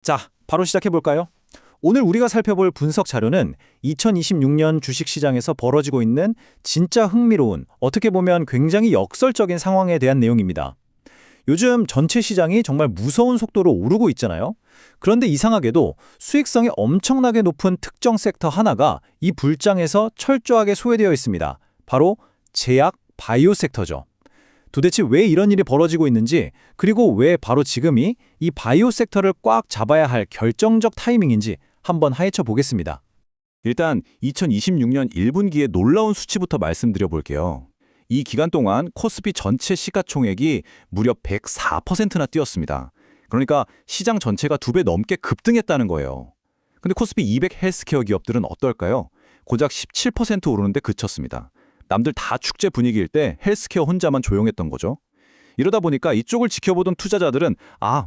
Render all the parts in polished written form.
자, 바로 시작해볼까요? 오늘 우리가 살펴볼 분석 자료는 2026년 주식시장에서 벌어지고 있는 진짜 흥미로운, 어떻게 보면 굉장히 역설적인 상황에 대한 내용입니다. 요즘 전체 시장이 정말 무서운 속도로 오르고 있잖아요. 그런데 이상하게도 수익성이 엄청나게 높은 특정 섹터 하나가 이 불장에서 철저하게 소외되어 있습니다. 바로 제약, 바이오 섹터죠. 도대체 왜 이런 일이 벌어지고 있는지, 그리고 왜 바로 지금이 이 바이오 섹터를 꽉 잡아야 할 결정적 타이밍인지 한번 파헤쳐 보겠습니다. 일단 2026년 1분기의 놀라운 수치부터 말씀드려 볼게요. 이 기간 동안 코스피 전체 시가총액이 무려 104%나 뛰었습니다. 그러니까 시장 전체가 2배 넘게 급등했다는 거예요. 근데 코스피 200 헬스케어 기업들은 어떨까요? 고작 17% 오르는데 그쳤습니다. 남들 다 축제 분위기일 때 헬스케어 혼자만 조용했던 거죠. 이러다 보니까 이쪽을 지켜보던 투자자들은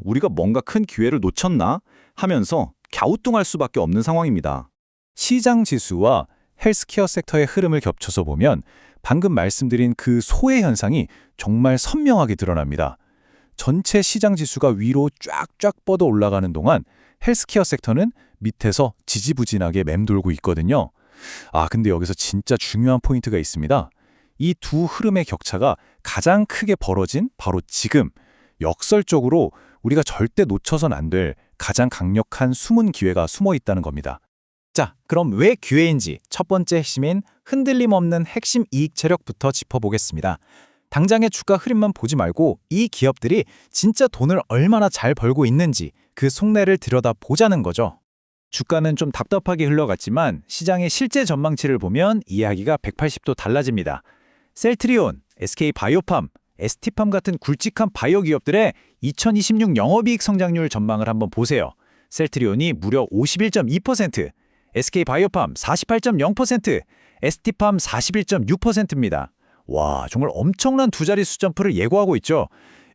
우리가 뭔가 큰 기회를 놓쳤나? 하면서 갸우뚱할 수밖에 없는 상황입니다. 시장 지수와 헬스케어 섹터의 흐름을 겹쳐서 보면 방금 말씀드린 그 소외 현상이 정말 선명하게 드러납니다. 전체 시장 지수가 위로 쫙쫙 뻗어 올라가는 동안 헬스케어 섹터는 밑에서 지지부진하게 맴돌고 있거든요. 근데 여기서 진짜 중요한 포인트가 있습니다. 이 두 흐름의 격차가 가장 크게 벌어진 바로 지금, 역설적으로 우리가 절대 놓쳐선 안 될 가장 강력한 숨은 기회가 숨어 있다는 겁니다. 자, 그럼 왜 기회인지 첫 번째 핵심인 흔들림 없는 핵심 이익 체력부터 짚어보겠습니다. 당장의 주가 흐름만 보지 말고 이 기업들이 진짜 돈을 얼마나 잘 벌고 있는지 그 속내를 들여다보자는 거죠. 주가는 좀 답답하게 흘러갔지만 시장의 실제 전망치를 보면 이야기가 180도 달라집니다. 셀트리온, SK바이오팜, ST팜 같은 굵직한 바이오 기업들의 2026 영업이익 성장률 전망을 한번 보세요. 셀트리온이 무려 51.2%, SK바이오팜 48.0%, ST팜 41.6%입니다. 와, 정말 엄청난 두 자릿수 점프를 예고하고 있죠.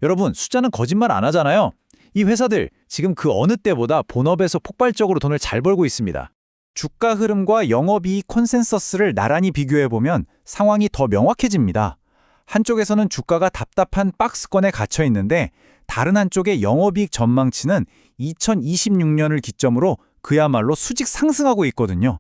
여러분, 숫자는 거짓말 안 하잖아요. 이 회사들 지금 그 어느 때보다 본업에서 폭발적으로 돈을 잘 벌고 있습니다. 주가 흐름과 영업이익 컨센서스를 나란히 비교해보면 상황이 더 명확해집니다. 한쪽에서는 주가가 답답한 박스권에 갇혀 있는데 다른 한쪽의 영업이익 전망치는 2026년을 기점으로 그야말로 수직 상승하고 있거든요.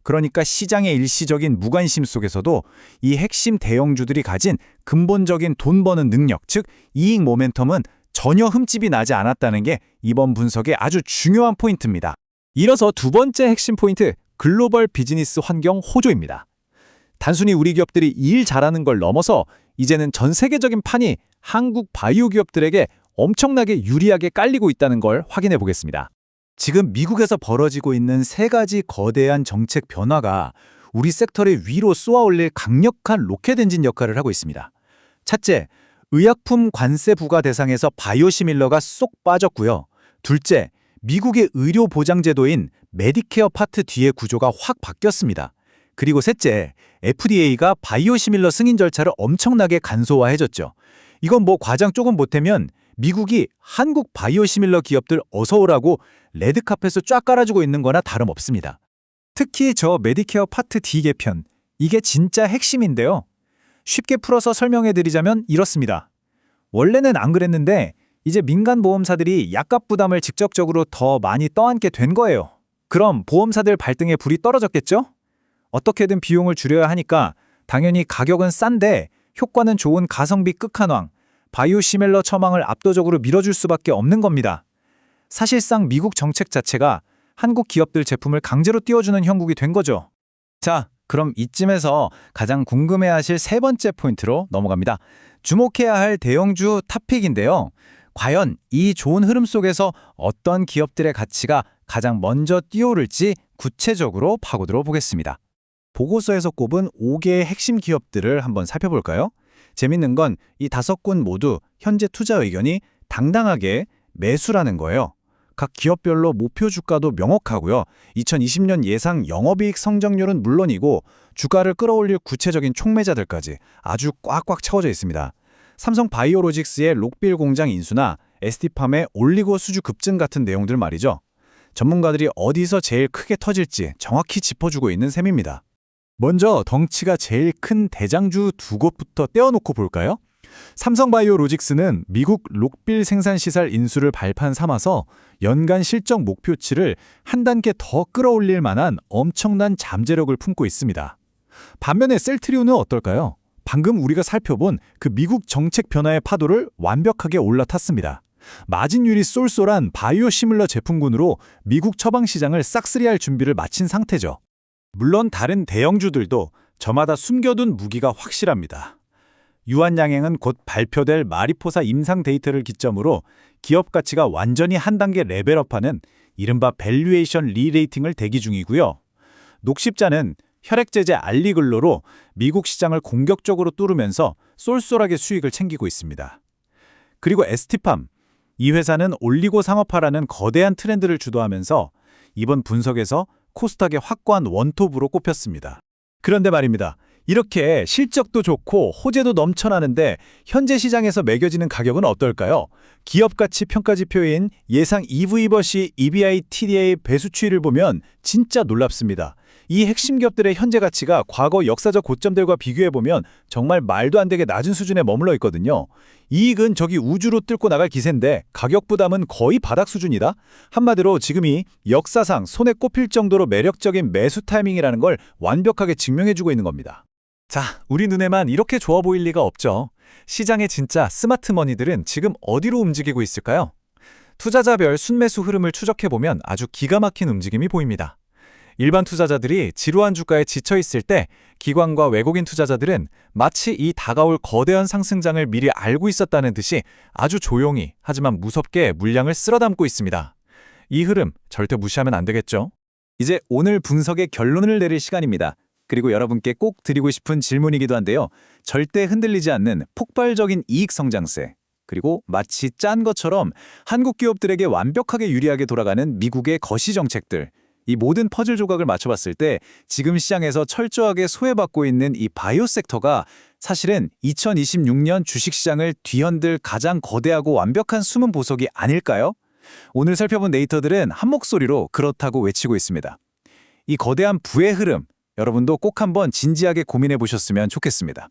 그러니까 시장의 일시적인 무관심 속에서도 이 핵심 대형주들이 가진 근본적인 돈 버는 능력, 즉 이익 모멘텀은 전혀 흠집이 나지 않았다는 게 이번 분석의 아주 중요한 포인트입니다. 이어서 두 번째 핵심 포인트, 글로벌 비즈니스 환경 호조입니다. 단순히 우리 기업들이 일 잘하는 걸 넘어서 이제는 전 세계적인 판이 한국 바이오 기업들에게 엄청나게 유리하게 깔리고 있다는 걸 확인해 보겠습니다. 지금 미국에서 벌어지고 있는 세 가지 거대한 정책 변화가 우리 섹터를 위로 쏘아올릴 강력한 로켓 엔진 역할을 하고 있습니다. 첫째, 의약품 관세 부과 대상에서 바이오시밀러가 쏙 빠졌고요. 둘째, 미국의 의료 보장 제도인 메디케어 파트 D의 구조가 확 바뀌었습니다. 그리고 셋째, FDA가 바이오시밀러 승인 절차를 엄청나게 간소화해줬죠. 이건 뭐 과장 조금 보태면 미국이 한국 바이오시밀러 기업들 어서 오라고 레드카펫을 쫙 깔아주고 있는 거나 다름없습니다. 특히 저 메디케어 파트 D 개편, 이게 진짜 핵심인데요. 쉽게 풀어서 설명해드리자면 이렇습니다. 원래는 안 그랬는데 이제 민간 보험사들이 약값 부담을 직접적으로 더 많이 떠안게 된 거예요. 그럼 보험사들 발등에 불이 떨어졌겠죠? 어떻게든 비용을 줄여야 하니까 당연히 가격은 싼데 효과는 좋은 가성비 끝판왕, 바이오시밀러 처방을 압도적으로 밀어줄 수밖에 없는 겁니다. 사실상 미국 정책 자체가 한국 기업들 제품을 강제로 띄워주는 형국이 된 거죠. 자, 그럼 이쯤에서 가장 궁금해하실 세 번째 포인트로 넘어갑니다. 주목해야 할 대형주 탑픽인데요. 과연 이 좋은 흐름 속에서 어떤 기업들의 가치가 가장 먼저 뛰어오를지 구체적으로 파고들어 보겠습니다. 보고서에서 꼽은 5개의 핵심 기업들을 한번 살펴볼까요? 재밌는 건 이 5군 모두 현재 투자 의견이 당당하게 매수라는 거예요. 각 기업별로 목표 주가도 명확하고요. 2020년 예상 영업이익 성장률은 물론이고 주가를 끌어올릴 구체적인 촉매자들까지 아주 꽉꽉 채워져 있습니다. 삼성 바이오로직스의 록빌 공장 인수나 ST팜의 올리고 수주 급증 같은 내용들 말이죠. 전문가들이 어디서 제일 크게 터질지 정확히 짚어주고 있는 셈입니다. 먼저 덩치가 제일 큰 대장주 두 곳부터 떼어놓고 볼까요? 삼성바이오로직스는 미국 록빌 생산시설 인수를 발판 삼아서 연간 실적 목표치를 한 단계 더 끌어올릴 만한 엄청난 잠재력을 품고 있습니다. 반면에 셀트리온은 어떨까요? 방금 우리가 살펴본 그 미국 정책 변화의 파도를 완벽하게 올라탔습니다. 마진율이 쏠쏠한 바이오시밀러 제품군으로 미국 처방시장을 싹쓸이할 준비를 마친 상태죠. 물론 다른 대형주들도 저마다 숨겨둔 무기가 확실합니다. 유한양행은 곧 발표될 마리포사 임상 데이터를 기점으로 기업 가치가 완전히 한 단계 레벨업하는 이른바 밸류에이션 리레이팅을 대기 중이고요. 녹십자는 혈액제제 알리글로로 미국 시장을 공격적으로 뚫으면서 쏠쏠하게 수익을 챙기고 있습니다. 그리고 에스티팜, 이 회사는 올리고 상업화라는 거대한 트렌드를 주도하면서 이번 분석에서 코스닥의 확고한 원톱으로 꼽혔습니다. 그런데 말입니다. 이렇게 실적도 좋고 호재도 넘쳐나는데 현재 시장에서 매겨지는 가격은 어떨까요? 기업가치 평가지표인 예상 EV/EBI TDA 배수 추이를 보면 진짜 놀랍습니다. 이 핵심 기업들의 현재 가치가 과거 역사적 고점들과 비교해보면 정말 말도 안 되게 낮은 수준에 머물러 있거든요. 이익은 저기 우주로 뚫고 나갈 기세인데 가격 부담은 거의 바닥 수준이다? 한마디로 지금이 역사상 손에 꼽힐 정도로 매력적인 매수 타이밍이라는 걸 완벽하게 증명해주고 있는 겁니다. 자, 우리 눈에만 이렇게 좋아 보일 리가 없죠. 시장의 진짜 스마트 머니들은 지금 어디로 움직이고 있을까요? 투자자별 순매수 흐름을 추적해보면 아주 기가 막힌 움직임이 보입니다. 일반 투자자들이 지루한 주가에 지쳐있을 때 기관과 외국인 투자자들은 마치 이 다가올 거대한 상승장을 미리 알고 있었다는 듯이 아주 조용히 하지만 무섭게 물량을 쓸어담고 있습니다. 이 흐름 절대 무시하면 안 되겠죠? 이제 오늘 분석의 결론을 내릴 시간입니다. 그리고 여러분께 꼭 드리고 싶은 질문이기도 한데요. 절대 흔들리지 않는 폭발적인 이익 성장세, 그리고 마치 짠 것처럼 한국 기업들에게 완벽하게 유리하게 돌아가는 미국의 거시 정책들, 이 모든 퍼즐 조각을 맞춰봤을 때 지금 시장에서 철저하게 소외받고 있는 이 바이오 섹터가 사실은 2026년 주식시장을 뒤흔들 가장 거대하고 완벽한 숨은 보석이 아닐까요? 오늘 살펴본 데이터들은 한 목소리로 그렇다고 외치고 있습니다. 이 거대한 부의 흐름, 여러분도 꼭 한번 진지하게 고민해 보셨으면 좋겠습니다.